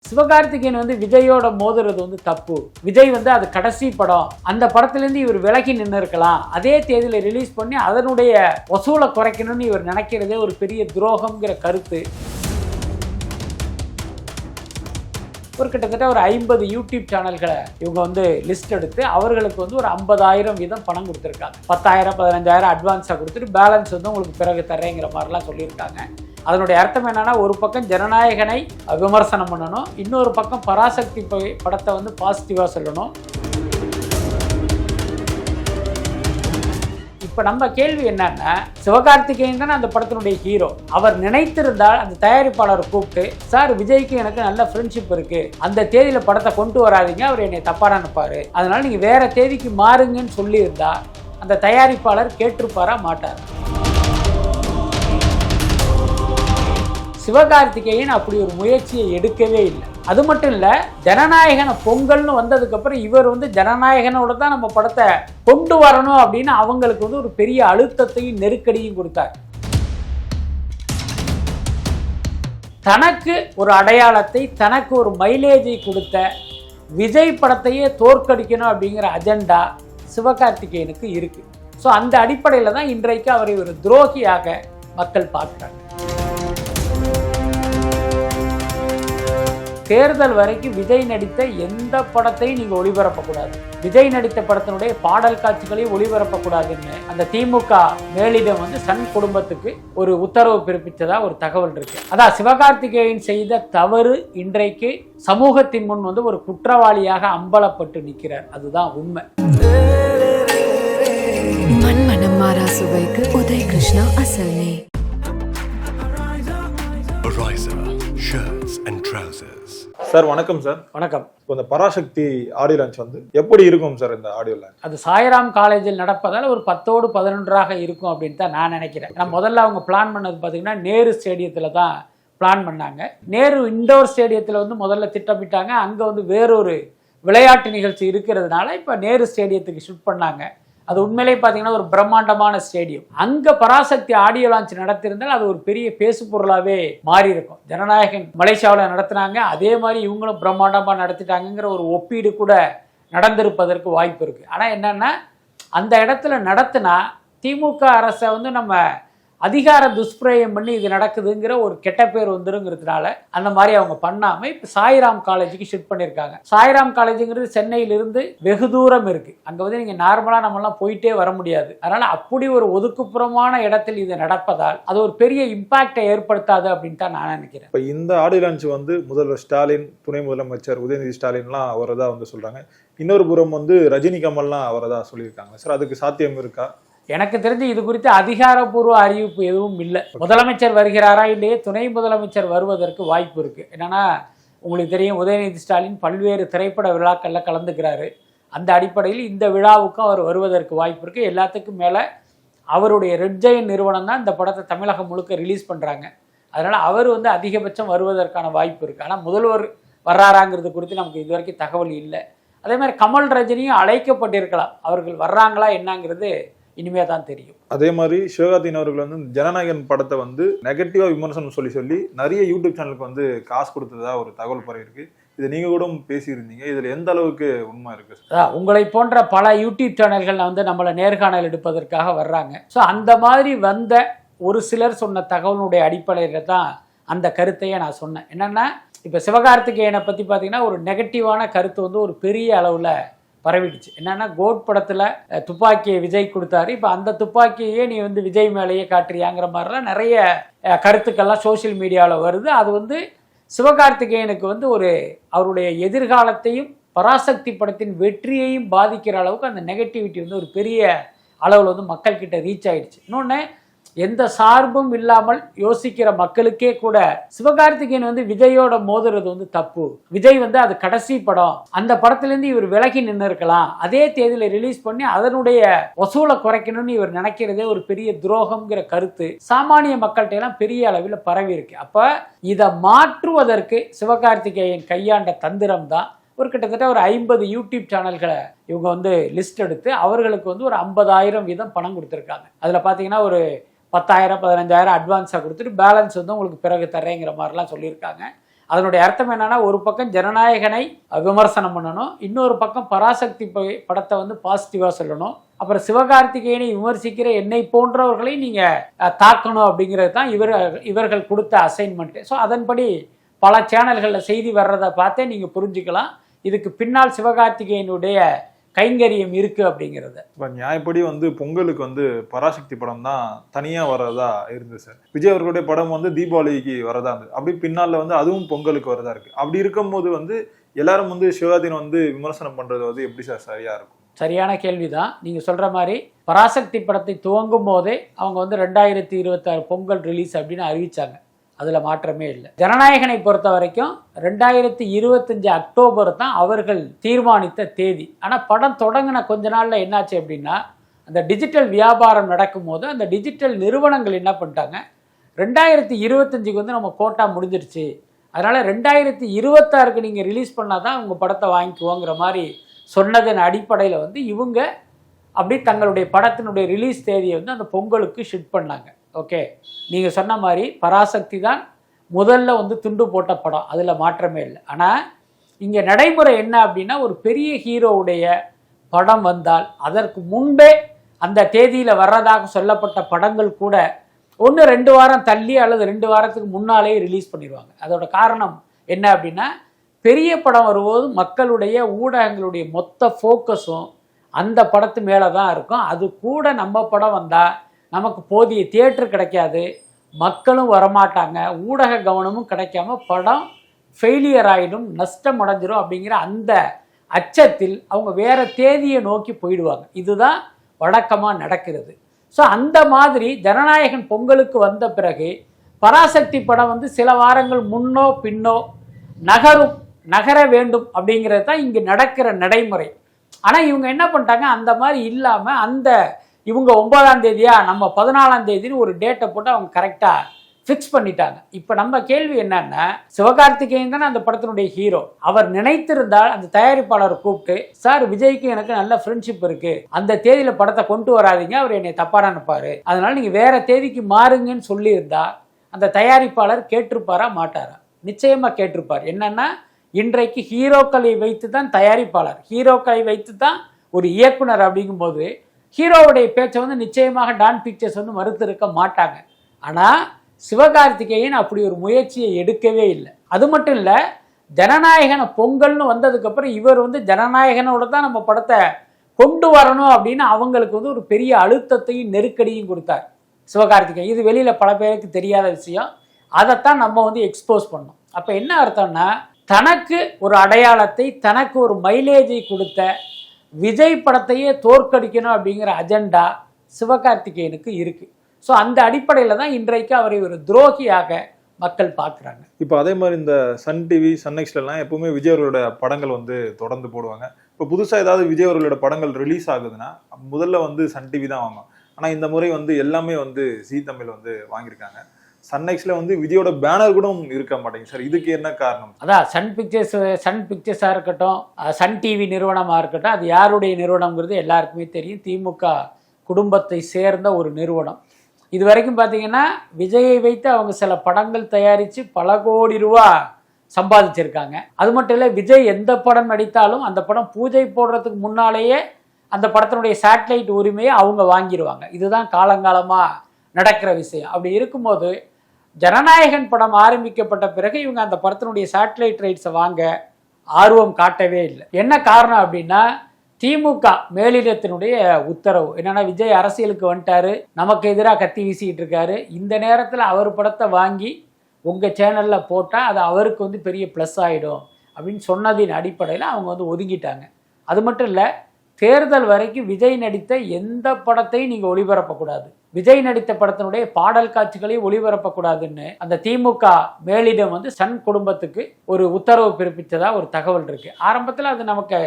சிவகார்த்திகேயன் வந்து விஜயோட மோதுறது வந்து தப்பு. விஜய் வந்து அது கடைசி படம், அந்த படத்திலேருந்து இவர் விலகி நின்று இருக்கலாம், அதே தேதியில ரிலீஸ் பண்ணி அதனுடைய வசூலை குறைக்கணும்னு இவர் நினைக்கிறதே ஒரு பெரிய துரோகம்ங்கிற கருத்து. ஒரு கிட்டத்தட்ட ஒரு 50 யூடியூப் சேனல்களை இவங்க வந்து லிஸ்ட் எடுத்து அவர்களுக்கு வந்து ஒரு 50,000 வீதம் பணம் கொடுத்துருக்காங்க. 10,000 15,000 அட்வான்ஸாக கொடுத்துட்டு பேலன்ஸ் வந்து உங்களுக்கு பிறகு தர்றேங்கிற மாதிரிலாம் சொல்லியிருக்காங்க. அதனுடைய அர்த்தம் என்னன்னா, ஒரு பக்கம் ஜனநாயகனை விமர்சனம் பண்ணணும், இன்னொரு பக்கம் பராசக்தி படத்தை வந்து பாசிட்டிவாக சொல்லணும். இப்போ நம்ம கேள்வி என்னன்னா, சிவகார்த்திகேயன் தானே அந்த படத்தினுடைய ஹீரோ. அவர் நினைத்திருந்தால் அந்த தயாரிப்பாளரை கூப்பிட்டு, சார் விஜய்க்கு எனக்கு நல்ல ஃப்ரெண்ட்ஷிப் இருக்கு, அந்த தேதியில படத்தை கொண்டு வராதிங்க, அவர் என்னை தப்பா நினைப்பாரு, அதனால நீங்க வேற தேதிக்கு மாறுங்கன்னு சொல்லியிருந்தா அந்த தயாரிப்பாளர் கேட்டிருப்பாரா மாட்டார்? சிவகார்த்திகேயன் அப்படி ஒரு முயற்சியை எடுக்கவே இல்லை. அது மட்டும் இல்லை, ஜனநாயகனை பொங்கல்னு வந்ததுக்கப்புறம் இவர் வந்து ஜனநாயகனோட தான் நம்ம படத்தை கொண்டு வரணும் அப்படின்னு அவங்களுக்கு வந்து ஒரு பெரிய அழுத்தத்தையும் நெருக்கடியும் கொடுத்தார். தனக்கு ஒரு அடையாளத்தை, தனக்கு ஒரு மைலேஜை கொடுத்த விஜய் படத்தையே தோற்கடிக்கணும் அப்படிங்கிற அஜெண்டா சிவகார்த்திகேயனுக்கு இருக்கு. ஸோ அந்த அடிப்படையில் தான் இன்றைக்கு அவரை ஒரு துரோகியாக மக்கள் பார்க்குறாங்க. தேர்தல் வரைக்கும் விஜய் நடித்த எந்த படத்தையும் நீங்க ஒளிபரப்பக்கூடாது, விஜய் நடித்த படத்தினுடைய பாடல் காட்சிகளையும் ஒளிபரப்பக்கூடாதுன்னு அந்த திமுக மேலிடம் வந்து சன் குடும்பத்துக்கு ஒரு உத்தரவு பிறப்பித்ததா ஒரு தகவல் இருக்கு. அதான் சிவகார்த்திகேயன் செய்த தவறு இன்றைக்கு சமூகத்தின் முன் வந்து ஒரு குற்றவாளியாக அம்பலப்பட்டு நிற்கிறார். அதுதான் உண்மை. மண்மனம் மாறா சுவைக்கு உதய் கிருஷ்ணா அசல்னே. சார் வணக்கம் சார். வணக்கம். இப்போ இந்த பராசக்தி ஆடியோ லான்ச் வந்து எப்படி இருக்கும் சார்? இந்த ஆடியோ லான்ச் அது சாய்ராம் காலேஜில் நடப்பதால் ஒரு 10ஓடு 11 இருக்கும் அப்படின்னு தான் நான் நினைக்கிறேன். நான் முதல்ல அவங்க பிளான் பண்ணது பார்த்தீங்கன்னா நேரு ஸ்டேடியத்தில் தான் பிளான் பண்ணாங்க. நேரு இண்டோர் ஸ்டேடியத்தில் வந்து முதல்ல திட்டமிட்டாங்க. அங்கே வந்து வேறொரு விளையாட்டு நிகழ்ச்சி இருக்கிறதுனால இப்போ நேரு ஸ்டேடியத்துக்கு ஷிஃப்ட் பண்ணாங்க. அது உண்மையிலே பார்த்தீங்கன்னா ஒரு பிரம்மாண்டமான ஸ்டேடியம். அங்கே பராசக்தி ஆடியோ லான்ச் நடத்திருந்தால் அது ஒரு பெரிய பேசு பொருளாகவே மாறி இருக்கும். ஜனநாயகன் மலேசியாவில் நடத்தினாங்க, அதே மாதிரி இவங்களும் பிரம்மாண்டமாக நடத்திட்டாங்கிற ஒரு ஒப்பீடு கூட நடந்திருப்பதற்கு வாய்ப்பு இருக்குது. ஆனால் என்னென்னா, அந்த இடத்துல நடத்தினா திமுக அரசை வந்து நம்ம அதிகார துஷ்பிரயோகம் பண்ணி இது நடக்குதுங்கிற ஒரு கெட்ட பேர் வந்துருங்கிறதுனால அந்த மாதிரி அவங்க பண்ணாமல் இப்போ சாய்ராம் காலேஜுக்கு ஷிஃப்ட் பண்ணியிருக்காங்க. சாய்ராம் காலேஜுங்கிறது சென்னையிலிருந்து வெகு தூரம் இருக்குது. அங்கே வந்து நீங்கள் நார்மலாக நம்மளாம் போயிட்டே வர முடியாது. அதனால் அப்படி ஒரு ஒதுக்குப்புறமான இடத்தில் இது நடப்பதால் அது ஒரு பெரிய இம்பாக்டை ஏற்படுத்தாது அப்படின்னு தான் நான் நினைக்கிறேன். இப்போ இந்த ஆடியோ லான்ச் வந்து முதல்வர் ஸ்டாலின், துணை முதலமைச்சர் உதயநிதி ஸ்டாலின்லாம் அவரை தான் வந்து சொல்கிறாங்க. இன்னொரு புறம் வந்து ரஜினி கமல்லாம் அவரை தான் சொல்லியிருக்காங்க. சார் அதுக்கு சாத்தியம் இருக்கா? எனக்கு தெரிஞ்சு இது குறித்து அதிகாரப்பூர்வ அறிவிப்பு எதுவும் இல்லை. முதலமைச்சர் வருகிறாரா இல்லையே, துணை முதலமைச்சர் வருவதற்கு வாய்ப்பு இருக்குது. என்னன்னா, உங்களுக்கு தெரியும், உதயநிதி ஸ்டாலின் பல்வேறு திரைப்பட விழாக்களில் கலந்துக்கிறாரு. அந்த அடிப்படையில் இந்த விழாவுக்கும் அவர் வருவதற்கு வாய்ப்பு இருக்குது. எல்லாத்துக்கும் மேலே அவருடைய ரெட் ஜெயின் நிறுவனம் தான் இந்த படத்தை தமிழகம் முழுக்க ரிலீஸ் பண்ணுறாங்க. அதனால் அவர் வந்து அதிகபட்சம் வருவதற்கான வாய்ப்பு இருக்குது. ஆனால் முதல்வர் வர்றாராங்கிறது குறித்து நமக்கு இது வரைக்கும் தகவல் இல்லை. அதே மாதிரி கமல், ரஜினியும் அழைக்கப்பட்டிருக்கலாம். அவர்கள் வர்றாங்களா என்னங்கிறது இனிமே தான் தெரியும். அதே மாதிரி சிவகார்த்திகேயன் அவர்கள் வந்து ஜனநாயகன் படத்தை வந்து நெகட்டிவா விமர்சனம் சொல்லி நிறைய யூடியூப் சேனலுக்கு வந்து காசு கொடுத்ததா ஒரு தகவல் பரவி இருக்கு. இதை நீங்க கூட பேசியிருந்தீங்க. இதுல எந்த அளவுக்கு உண்மை இருக்கு? உங்களை போன்ற பல யூடியூப் சேனல்கள் வந்து நம்மளை நேர்காணல் எடுப்பதற்காக வர்றாங்க. ஸோ அந்த மாதிரி வந்த ஒரு சிலர் சொன்ன தகவலுடைய அடிப்படையில் தான் அந்த கருத்தையே நான் சொன்னேன். என்னன்னா, இப்போ சிவகார்த்திகேயனை பற்றி பார்த்தீங்கன்னா ஒரு நெகட்டிவான கருத்து வந்து ஒரு பெரிய அளவில் பரவிடுச்சு. என்னன்னா, கோட் படத்தில் துப்பாக்கியை விஜய் கொடுத்தாரு, இப்போ அந்த துப்பாக்கியே நீ வந்து விஜய் மேலேயே காட்டுறியாங்கிற மாதிரிலாம் நிறைய கருத்துக்கள்லாம் சோசியல் மீடியாவில் வருது. அது வந்து சிவகார்த்திகேயனுக்கு வந்து ஒரு அவருடைய எதிர்காலத்தையும் பராசக்தி படத்தின் வெற்றியையும் பாதிக்கிற அளவுக்கு அந்த நெகட்டிவிட்டி வந்து ஒரு பெரிய அளவில் வந்து மக்கள்கிட்ட ரீச் ஆயிடுச்சு. இன்னொன்று, எந்த சார்பும் இல்லாமல் யோசிக்கிற மக்களுக்கே கூட சிவகார்த்திகேயன் வந்து விஜயோட மோதுறது வந்து தப்பு, விஜய் வந்து அது கடைசி படம், அந்த படத்திலேருந்து இவர் விலகி நின்று இருக்கலாம், அதே தேதியில ரிலீஸ் பண்ணி அதனுடைய வசூலை குறைக்கணும்னு இவர் நினைக்கிறதே ஒரு பெரிய துரோகம்ங்கிற கருத்து சாமானிய மக்கள்கிட்ட எல்லாம் பெரிய அளவில் பரவி இருக்கு. அப்ப இதை மாற்றுவதற்கு சிவகார்த்திகேயன் கையாண்ட தந்திரம் தான் ஒரு கிட்டத்தட்ட ஒரு 50 யூடியூப் சேனல்களை இவங்க வந்து லிஸ்ட் எடுத்து அவர்களுக்கு வந்து ஒரு 50,000 வீதம் பணம் கொடுத்துருக்காங்க. அதில் பார்த்தீங்கன்னா ஒரு 10,000 15,000 அட்வான்ஸாக கொடுத்துட்டு பேலன்ஸ் வந்து உங்களுக்கு பிறகு தர்றேங்கிற மாதிரிலாம் சொல்லியிருக்காங்க. அதனுடைய அர்த்தம் என்னன்னா, ஒரு பக்கம் ஜனநாயகனை விமர்சனம் பண்ணணும், இன்னொரு பக்கம் பராசக்தி படத்தை வந்து பாசிட்டிவா சொல்லணும், அப்புறம் சிவகார்த்திகேயனை விமர்சிக்கிற என்னை போன்றவர்களை நீங்க தாக்கணும் அப்படிங்கிறது தான் இவர்கள் கொடுத்த அசைன்மெண்ட். ஸோ அதன்படி பல சேனல்களில் செய்தி வர்றதை பார்த்தே நீங்க புரிஞ்சுக்கலாம் இதுக்கு பின்னால் சிவகார்த்திகேயனுடைய கைங்கரியம் இருக்கு அப்படிங்கிறது. இப்போ நியாயப்படி வந்து பொங்கலுக்கு வந்து பராசக்தி படம் தான் தனியா வர்றதா இருந்தது சார். விஜய் அவர்களுடைய படம் வந்து தீபாவளிக்கு வரதா இருந்தது. அப்படி பின்னால வந்து அதுவும் பொங்கலுக்கு வரதா இருக்கு. அப்படி இருக்கும்போது வந்து எல்லாரும் வந்து சிவகார்த்திகேயன் வந்து விமர்சனம் பண்றது வந்து எப்படி சார் சரியா இருக்கும்? சரியான கேள்விதான். நீங்க சொல்ற மாதிரி பராசக்தி படத்தை துவங்கும் போதே அவங்க வந்து 2026 பொங்கல் ரிலீஸ் அப்படின்னு அறிவிச்சாங்க. அதுல மாற்றமே இல்லை. ஜனநாயகனை பொறுத்த வரைக்கும் 2025 அக்டோபர் தான் அவர்கள் தீர்மானித்த தேதி. ஆனா படம் தொடங்கின கொஞ்ச நாள்ல என்னாச்சு அப்படின்னா, அந்த டிஜிட்டல் வியாபாரம் நடக்கும் போது அந்த டிஜிட்டல் நிறுவனங்கள் என்ன பண்ணிட்டாங்க, 2025 வந்து நம்ம கோட்டா முடிஞ்சிருச்சு, அதனால 2026 நீங்க ரிலீஸ் பண்ணாதான் உங்க படத்தை வாங்கிக்குவோங்கிற மாதிரி சொன்னதன் அடிப்படையில் வந்து இவங்க அப்படி தங்களுடைய படத்தினுடைய ரிலீஸ் தேதியை வந்து அந்த பொங்கலுக்கு ஷிஃப்ட் பண்ணாங்க. ஓகே, நீங்கள் சொன்ன மாதிரி பராசக்தி தான் முதல்ல வந்து துண்டு போட்ட படம், அதில் மாற்றமே இல்லை. ஆனால் இங்கே நடைமுறை என்ன அப்படின்னா, ஒரு பெரிய ஹீரோவுடைய படம் வந்தால் அதற்கு முன்பே அந்த தேதியில் வர்றதாக சொல்லப்பட்ட படங்கள் கூட 1-2 வாரம் தள்ளி அல்லது 2 வாரத்துக்கு முன்னாலே ரிலீஸ் பண்ணிடுவாங்க. அதோட காரணம் என்ன அப்படின்னா, பெரிய படம் வரும்போது மக்களுடைய ஊடகங்களுடைய மொத்த ஃபோக்கஸும் அந்த படத்து மேலே தான் இருக்கும். அது கூட நம்ம படம் வந்தால் நமக்கு போதிய தியேட்டர் கிடைக்காது, மக்களும் வரமாட்டாங்க, ஊடக கவனமும் கிடைக்காம படம் ஃபெயிலியர் ஆகிடும், நஷ்டம் அடைஞ்சிடும் அப்படிங்கிற அந்த அச்சத்தில் அவங்க வேற தேதியை நோக்கி போயிடுவாங்க. இதுதான் வழக்கமாக நடக்கிறது. ஸோ அந்த மாதிரி ஜனநாயகன் பொங்கலுக்கு வந்த பிறகு பராசக்தி படம் வந்து சில வாரங்கள் முன்னோ பின்னோ நகர வேண்டும் அப்படிங்கிறது தான் இங்கே நடக்கிற நடைமுறை. ஆனால் இவங்க என்ன பண்ணிட்டாங்க, அந்த மாதிரி இல்லாமல் அந்த இவங்க 9ஆம் தேதியா நம்ம 14ஆம் தேதின்னு ஒரு டேட்டை போட்டு அவங்க கரெக்டாக ஃபிக்ஸ் பண்ணிட்டாங்க. இப்போ நம்ம கேள்வி என்னன்னா, சிவகார்த்திகேயன் தானே அந்த படத்தினுடைய ஹீரோ. அவர் நினைத்திருந்தால் அந்த தயாரிப்பாளரை கூப்பிட்டு, சார் விஜய்க்கு எனக்கு நல்ல ஃப்ரெண்ட்ஷிப் இருக்கு, அந்த தேதியில் படத்தை கொண்டு வராதிங்க, அவர் என்னை தப்பா நினைப்பாரு, அதனால நீங்கள் வேற தேதிக்கு மாறுங்கன்னு சொல்லியிருந்தா அந்த தயாரிப்பாளர் கேட்டிருப்பாரா மாட்டாரா? நிச்சயமா கேட்டிருப்பார். என்னன்னா, இன்றைக்கு ஹீரோக்களை வைத்து தான் தயாரிப்பாளர், ஹீரோக்களை வைத்து தான் ஒரு இயக்குனர் அப்படிங்கும்போது ஹீரோவுடைய பேச்சை வந்து நிச்சயமாக டான் பிக்சர்ஸ் வந்து மறுத்து இருக்க மாட்டாங்க. ஆனால் சிவகார்த்திகேயன் அப்படி ஒரு முயற்சியை எடுக்கவே இல்லை. அது மட்டும் இல்லை, ஜனநாயகனை பொங்கல்னு வந்ததுக்கப்புறம் இவர் வந்து ஜனநாயகனோட தான் நம்ம படத்தை கொண்டு வரணும் அப்படின்னு அவங்களுக்கு வந்து ஒரு பெரிய அழுத்தத்தையும் நெருக்கடியும் கொடுத்தார் சிவகார்த்திகேயன். இது வெளியில் பல பேருக்கு தெரியாத விஷயம், அதைத்தான் நம்ம வந்து எக்ஸ்போஸ் பண்ணோம். அப்போ என்ன அர்த்தம்னா, தனக்கு ஒரு அடையாளத்தை, தனக்கு ஒரு மைலேஜை கொடுத்த விஜய் படத்தையே தோற்கடிக்கணும் அப்படிங்கிற அஜெண்டா சிவகார்த்திகேயனுக்கு இருக்கு. ஸோ அந்த அடிப்படையில் தான் இன்றைக்கு அவரை ஒரு துரோகியாக மக்கள் பார்க்குறாங்க. இப்போ அதே மாதிரி இந்த சன் டிவி, சன் நெக்ஸ்ட்லாம் எப்பவுமே விஜய் அவர்களோட படங்கள் வந்து தொடர்ந்து போடுவாங்க. இப்போ புதுசாக ஏதாவது விஜய் அவர்களோட படங்கள் ரிலீஸ் ஆகுதுன்னா முதல்ல வந்து சன் டிவி தான் வாங்குவோம். ஆனால் இந்த முறை வந்து எல்லாமே வந்து ஜீ தமிழ் வந்து வாங்கியிருக்காங்க. சன் நெக்ஸ்ட்ல வந்து விஜயோட பேனர் கூட இருக்க மாட்டேங்குது சார். இதுக்கு என்ன காரணம்? அதான் சன் பிக்சர்ஸாக இருக்கட்டும், சன் டிவி நிறுவனமாக இருக்கட்டும், அது யாருடைய நிறுவனங்கிறது எல்லாருக்குமே தெரியும். திமுக குடும்பத்தை சேர்ந்த ஒரு நிறுவனம். இது வரைக்கும் பார்த்தீங்கன்னா விஜயை வைத்து அவங்க சில படங்கள் தயாரித்து பல கோடி ரூபா சம்பாதிச்சிருக்காங்க. அது மட்டும் இல்லை, விஜய் எந்த படம் நடித்தாலும் அந்த படம் பூஜை போடுறதுக்கு முன்னாலேயே அந்த படத்தினுடைய சேட்டலைட் உரிமையை அவங்க வாங்கிடுவாங்க. இதுதான் காலங்காலமாக நடக்கிற விஷயம். அப்படி இருக்கும்போது ஜனநாயகன் படம் ஆரம்பிக்கப்பட்ட பிறகு இவங்க அந்த படத்தினுடைய சேட்டலைட் ரைட்ஸை வாங்க ஆர்வம் காட்டவே இல்லை. என்ன காரணம் அப்படின்னா, திமுக மேலிடத்தினுடைய உத்தரவு என்னன்னா, விஜய் அரசியலுக்கு வந்துட்டாரு, நமக்கு எதிராக கத்தி வீசிக்கிட்டு இருக்காரு, இந்த நேரத்தில் அவர் படத்தை வாங்கி உங்கள் சேனலில் போட்டால் அது அவருக்கு வந்து பெரிய ப்ளஸ் ஆகிடும் அப்படின்னு சொன்னதின் அடிப்படையில் அவங்க வந்து ஒதுங்கிட்டாங்க. அது மட்டும் இல்லை, தேர்தல் வரைக்கும் விஜய் நடித்த எந்த படத்தையும் நீங்கள் ஒளிபரப்பக்கூடாது, விஜய் நடித்த படத்தினுடைய பாடல் காட்சிகளையும் ஒளிபரப்பக்கூடாதுன்னு அந்த திமுக மேலிடம் வந்து சன் குடும்பத்துக்கு ஒரு உத்தரவு பிறப்பித்ததா ஒரு தகவல் இருக்கு. ஆரம்பத்தில் அது நமக்கு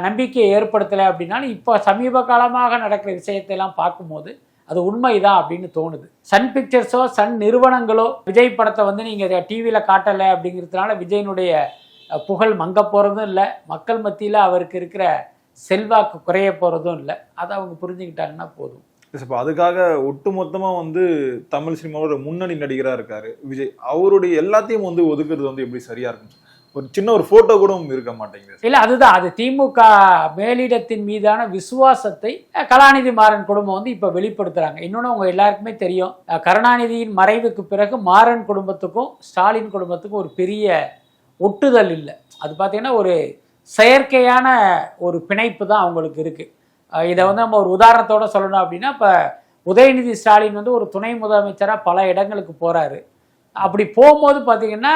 நம்பிக்கையை ஏற்படுத்தலை அப்படின்னாலும் இப்போ சமீப காலமாக நடக்கிற விஷயத்தை எல்லாம் பார்க்கும்போது அது உண்மைதான் அப்படின்னு தோணுது. சன் பிக்சர்ஸோ சன் நிறுவனங்களோ விஜய் படத்தை வந்து நீங்கள் டிவியில் காட்டலை அப்படிங்கிறதுனால விஜயனுடைய புகழ் மங்க போகிறதும் இல்லை, மக்கள் மத்தியில் அவருக்கு இருக்கிற செல்வாக்கு குறைய போகிறதும் இல்லை. அதை அவங்க புரிஞ்சுக்கிட்டாங்கன்னா போதும். இப்போ அதுக்காக ஒட்டுமொத்தமா வந்து தமிழ் சினிமாவோட முன்னணி நடிகரா இருக்காரு விஜய். அவருடைய எல்லாத்தையும் வந்து ஒதுக்குறது வந்து எப்படி சரியா இருக்கும்? ஒரு சின்ன ஒரு போட்டோ கூட இருக்க மாட்டேங்குது. இல்ல அதுதான், அது திமுக மேலிடத்தின் மீதான விசுவாசத்தை கலாநிதி மாறன் குடும்பம் வந்து இப்ப வெளிப்படுத்துறாங்க. இன்னொன்னு உங்க எல்லாருக்குமே தெரியும், கருணாநிதியின் மறைவுக்கு பிறகு மாறன் குடும்பத்துக்கும் ஸ்டாலின் குடும்பத்துக்கும் ஒரு பெரிய ஒட்டுதல் இல்லை. அது பார்த்தீங்கன்னா ஒரு செயற்கையான ஒரு பிணைப்பு தான் அவங்களுக்கு இருக்கு. இதை வந்து நம்ம ஒரு உதாரணத்தோட சொல்லணும் அப்படின்னா, இப்போ உதயநிதி ஸ்டாலின் வந்து ஒரு துணை முதலமைச்சராக பல இடங்களுக்கு போறாரு. அப்படி போகும்போது பார்த்தீங்கன்னா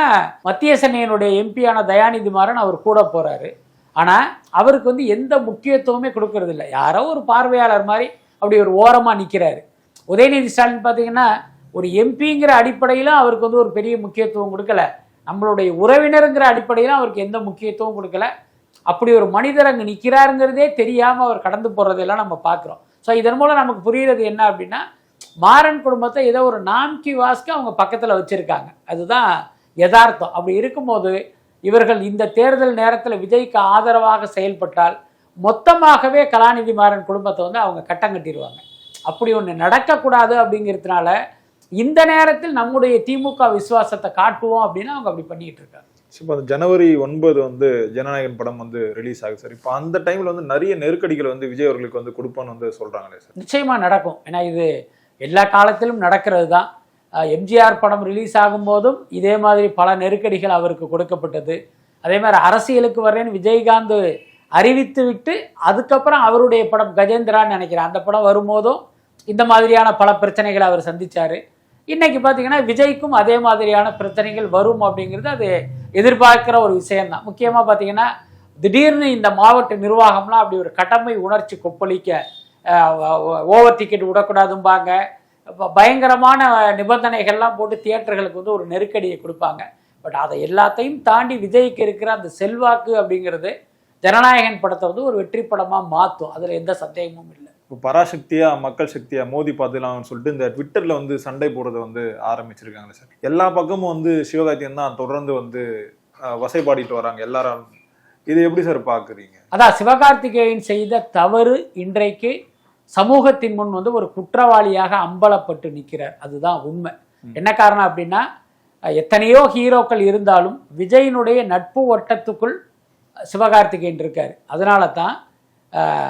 மத்திய சென்னையினுடைய எம்பியான தயாநிதி மாறன் அவர் கூட போறாரு. ஆனால் அவருக்கு வந்து எந்த முக்கியத்துவமே கொடுக்கறது இல்லை. யாரோ ஒரு பார்வையாளர் மாதிரி அப்படி ஒரு ஓரமாக நிற்கிறாரு. உதயநிதி ஸ்டாலின் பார்த்தீங்கன்னா ஒரு எம்பிங்கிற அடிப்படையில் அவருக்கு வந்து ஒரு பெரிய முக்கியத்துவம் கொடுக்கல, நம்மளுடைய உறவினருங்கிற அடிப்படையில் அவருக்கு எந்த முக்கியத்துவம் கொடுக்கல. அப்படி ஒரு மனிதர் அங்கே நிற்கிறாருங்கிறதே தெரியாமல் அவர் கடந்து போகிறதெல்லாம் நம்ம பார்க்குறோம். ஸோ இதன் மூலம் நமக்கு புரிகிறது என்ன அப்படின்னா, மாறன் குடும்பத்தை ஏதோ ஒரு நாம்கி வாஸ்க்கு அவங்க பக்கத்தில் வச்சுருக்காங்க. அதுதான் யதார்த்தம். அப்படி இருக்கும்போது இவர்கள் இந்த தேர்தல் நேரத்தில் விஜய்க்கு ஆதரவாக செயல்பட்டால் மொத்தமாகவே கலாநிதி மாறன் குடும்பத்தை வந்து அவங்க கட்டம் கட்டிடுவாங்க. அப்படி ஒன்று நடக்கக்கூடாது அப்படிங்கிறதுனால இந்த நேரத்தில் நம்முடைய திமுக விசுவாசத்தை காட்டுவோம் அப்படின்னு அவங்க அப்படி பண்ணிட்டு இருக்காங்க. இப்போ அந்த ஜனவரி 9 வந்து ஜனநாயகன் படம் வந்து ரிலீஸ் ஆகுது சார். இப்போ அந்த டைம்ல வந்து நிறைய நெருக்கடிகள் வந்து விஜய் அவர்களுக்கு வந்து கொடுப்பான்னு வந்து சொல்றாங்களே சார். நிச்சயமா நடக்கும். ஏன்னா இது எல்லா காலத்திலும் நடக்கிறது தான். எம்ஜிஆர் படம் ரிலீஸ் ஆகும்போதும் இதே மாதிரி பல நெருக்கடிகள் அவருக்கு கொடுக்கப்பட்டது. அதே மாதிரி அரசியலுக்கு வர்றேன்னு விஜயகாந்த் அறிவித்து விட்டு அதுக்கப்புறம் அவருடைய படம் கஜேந்திரான்னு நினைக்கிறேன், அந்த படம் வரும்போதும் இந்த மாதிரியான பல பிரச்சனைகளை அவர் சந்திச்சாரு. இன்னைக்கு பார்த்தீங்கன்னா விஜய்க்கும் அதே மாதிரியான பிரச்சனைகள் வரும் அப்படிங்கிறது அது எதிர்பார்க்கிற ஒரு விஷயம்தான். முக்கியமாக பார்த்தீங்கன்னா திடீர்னு இந்த மாவட்ட நிர்வாகம்லாம் அப்படி ஒரு கடமை உணர்ச்சி கொப்பளிக்க, ஓவர் டிக்கெட் விடக்கூடாதும்பாங்க, பயங்கரமான நிபந்தனைகள்லாம் போட்டு தியேட்டர்களுக்கு வந்து ஒரு நெருக்கடியை கொடுப்பாங்க. பட் அதை எல்லாத்தையும் தாண்டி விஜய்க்கு இருக்கிற அந்த செல்வாக்கு அப்படிங்கிறது ஜனநாயகன் படத்தை வந்து ஒரு வெற்றி படமாக மாற்றும். அதில் எந்த சந்தேகமும் இல்லை. இப்போ பராசக்தியா மக்கள் சக்தியா மோதி பார்த்துலாம்னு சொல்லிட்டு இந்த ட்விட்டர்ல வந்து சண்டை போடுறதை வந்து ஆரம்பிச்சிருக்காங்க சார். எல்லா பக்கமும் வந்து சிவகார்த்திகேயன் தான் தொடர்ந்து வந்து வசைபாடிட்டு வராங்க எல்லாரும். இது எப்படி சார் பாக்குறீங்க? அதான் சிவகார்த்திகேயன் செய்த தவறு இன்றைக்கு சமூகத்தின் முன் வந்து ஒரு குற்றவாளியாக அம்பலப்பட்டு நிற்கிறார். அதுதான் உண்மை. என்ன காரணம் அப்படின்னா, எத்தனையோ ஹீரோக்கள் இருந்தாலும் விஜயினுடைய நட்பு வட்டத்துக்குள் சிவகார்த்திகேயன் இருக்காரு. அதனால தான்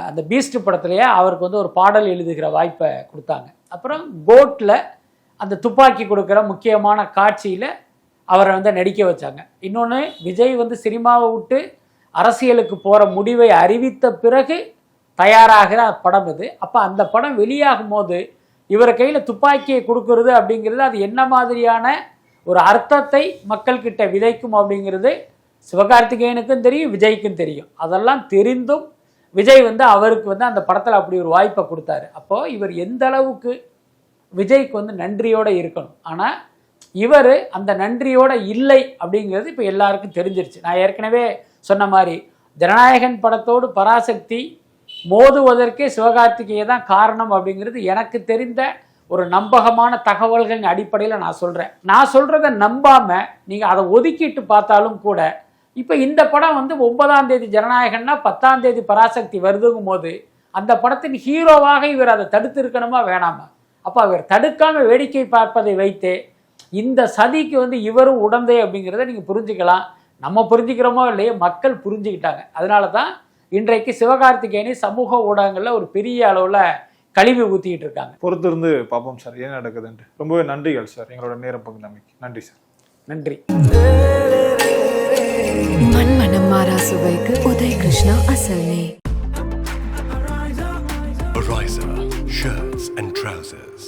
அந்த பீஸ்ட் படத்துலேயே அவருக்கு வந்து ஒரு பாடல் எழுதுகிற வாய்ப்பை கொடுத்தாங்க. அப்புறம் கோட்டில் அந்த துப்பாக்கி கொடுக்குற முக்கியமான காட்சியில் அவரை வந்து நடிக்க வச்சாங்க. இன்னொன்று, விஜய் வந்து சினிமாவை விட்டு அரசியலுக்கு போகிற முடிவை அறிவித்த பிறகு தயாராகிற படம் இது. அப்போ அந்த படம் வெளியாகும் போது இவர் கையில் துப்பாக்கியை கொடுக்கறது அப்படிங்கிறது அது என்ன மாதிரியான ஒரு அர்த்தத்தை மக்கள்கிட்ட விதைக்கும் அப்படிங்கிறது சிவகார்த்திகேயனுக்கும் தெரியும், விஜய்க்கும் தெரியும். அதெல்லாம் தெரிந்தும் விஜய் வந்து அவருக்கு வந்து அந்த படத்தில் அப்படி ஒரு வாய்ப்பை கொடுத்தாரு. அப்போது இவர் எந்த அளவுக்கு விஜய்க்கு வந்து நன்றியோடு இருக்கணும். ஆனால் இவர் அந்த நன்றியோடு இல்லை அப்படிங்கிறது இப்போ எல்லாருக்கும் தெரிஞ்சிருச்சு. நான் ஏற்கனவே சொன்ன மாதிரி ஜனநாயகன் படத்தோடு பராசக்தி மோதுவதற்கே சிவகார்த்திகேயன் தான் காரணம் அப்படிங்கிறது எனக்கு தெரிந்த ஒரு நம்பகமான தகவல்களின் அடிப்படையில் நான் சொல்கிறேன். நான் சொல்கிறத நம்பாமல் நீங்கள் அதை ஒதுக்கிட்டு பார்த்தாலும் கூட இப்போ இந்த படம் வந்து 9ஆம் தேதி ஜனநாயகன்னா 10ஆம் தேதி பராசக்தி வருதுங்கும் போது அந்த படத்தின் ஹீரோவாக இவர் அதை தடுத்து இருக்கணுமா வேணாமா? அப்போ அவர் தடுக்காமல் வேடிக்கை பார்ப்பதை வைத்தே இந்த சதிக்கு வந்து இவரும் உடந்தை அப்படிங்கிறத நீங்கள் புரிஞ்சுக்கலாம். நம்ம புரிஞ்சுக்கிறோமோ இல்லையோ மக்கள் புரிஞ்சுக்கிட்டாங்க. அதனால தான் இன்றைக்கு சிவகார்த்திகேயனை சமூக ஊடகங்களில் ஒரு பெரிய அளவில் கழிவு ஊற்றிக்கிட்டு இருக்காங்க. பொறுத்திருந்து பார்ப்போம் சார் என்ன நடக்குதுன்ட்டு. ரொம்பவே நன்றிகள் சார் எங்களோட நேரம் பகிர்ந்தமைக்கு. நன்றி சார். நன்றி. மண்மனம் மாறா சுவைக்கு உதய் கிருஷ்ணா அசல் நெய். Ariza shirts and trousers.